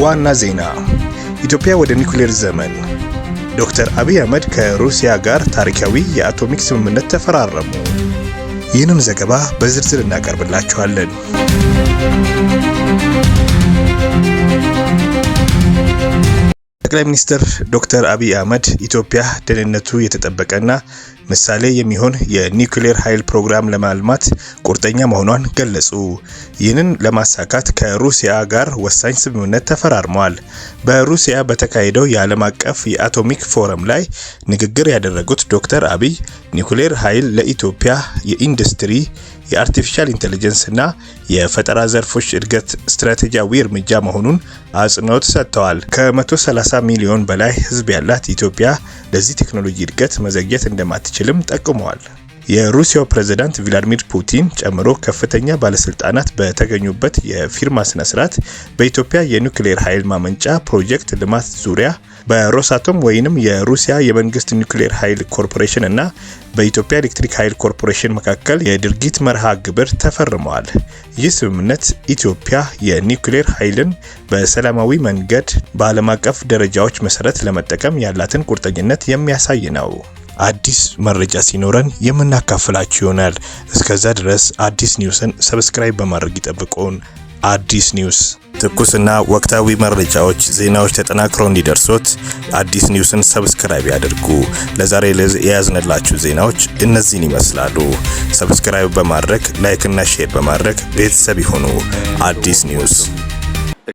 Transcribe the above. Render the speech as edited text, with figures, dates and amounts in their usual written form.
ዋና ዜና ኢትዮጵያ ወደ ኒውክሌር ዘመን። ዶክተር አብይ አህመድ ከሩሲያ ጋር ታሪካዊ የአቶሚክ ስምምነት ተፈራረሙ። ይህንን ዘገባ በዝርዝር እናቀርብላችኋለን። ጠቅላይ ሚኒስትር ዶክተር አብይ አህመድ ኢትዮጵያ ደህንነቱ የተጠበቀና ምሳሌ የሚሆን የኒውክሌር ኃይል ፕሮግራም ለማልማት ቁርጠኛ መሆኗን ገለጹ። ይህንን ለማሳካት ከሩሲያ ጋር ወሳኝ ስምምነት ተፈራርመዋል። በሩሲያ በተካሄደው የዓለም አቀፍ የአቶሚክ ፎረም ላይ ንግግር ያደረጉት ዶክተር አብይ ኒውክሌር ኃይል ለኢትዮጵያ የኢንዱስትሪ የአርቲፊሻል ኢንተለጀንስ እና የፈጠራ ዘርፎች እድገት ስትራቴጂያዊ እርምጃ መሆኑን አጽንኦት ሰጥተዋል። ከ130 ሚሊዮን በላይ ሕዝብ ያላት ኢትዮጵያ ለዚህ ቴክኖሎጂ እድገት መዘግየት እንደማትችልም ጠቁመዋል። የሩሲያው ፕሬዝዳንት ቭላዲሚር ፑቲን ጨምሮ ከፍተኛ ባለስልጣናት በተገኙበት የፊርማ ስነ ስርዓት በኢትዮጵያ የኒውክሌር ኃይል ማመንጫ ፕሮጀክት ልማት ዙሪያ በሮሳቶም ወይንም የሩሲያ የመንግስት ኒውክሌር ኃይል ኮርፖሬሽን እና በኢትዮጵያ ኤሌክትሪክ ኃይል ኮርፖሬሽን መካከል የድርጊት መርሃ ግብር ተፈርመዋል። ይህ ስምምነት ኢትዮጵያ የኒውክሌር ኃይልን በሰላማዊ መንገድ በዓለም አቀፍ ደረጃዎች መሰረት ለመጠቀም ያላትን ቁርጠኝነት የሚያሳይ ነው። አዲስ መረጃ ሲኖረን የምናካፍላችሁ ይሆናል። እስከዛ ድረስ አዲስ ኒውስን ሰብስክራይብ በማድረግ ይጠብቁን። አዲስ ኒውስ ትኩስና ወቅታዊ መረጃዎች፣ ዜናዎች ተጠናክረው እንዲደርሱት አዲስ ኒውስን ሰብስክራይብ ያድርጉ። ለዛሬ የያዝንላችሁ ዜናዎች እነዚህን ይመስላሉ። ሰብስክራይብ በማድረግ ላይክ እና ሼር በማድረግ ቤተሰብ ይሁኑ። አዲስ ኒውስ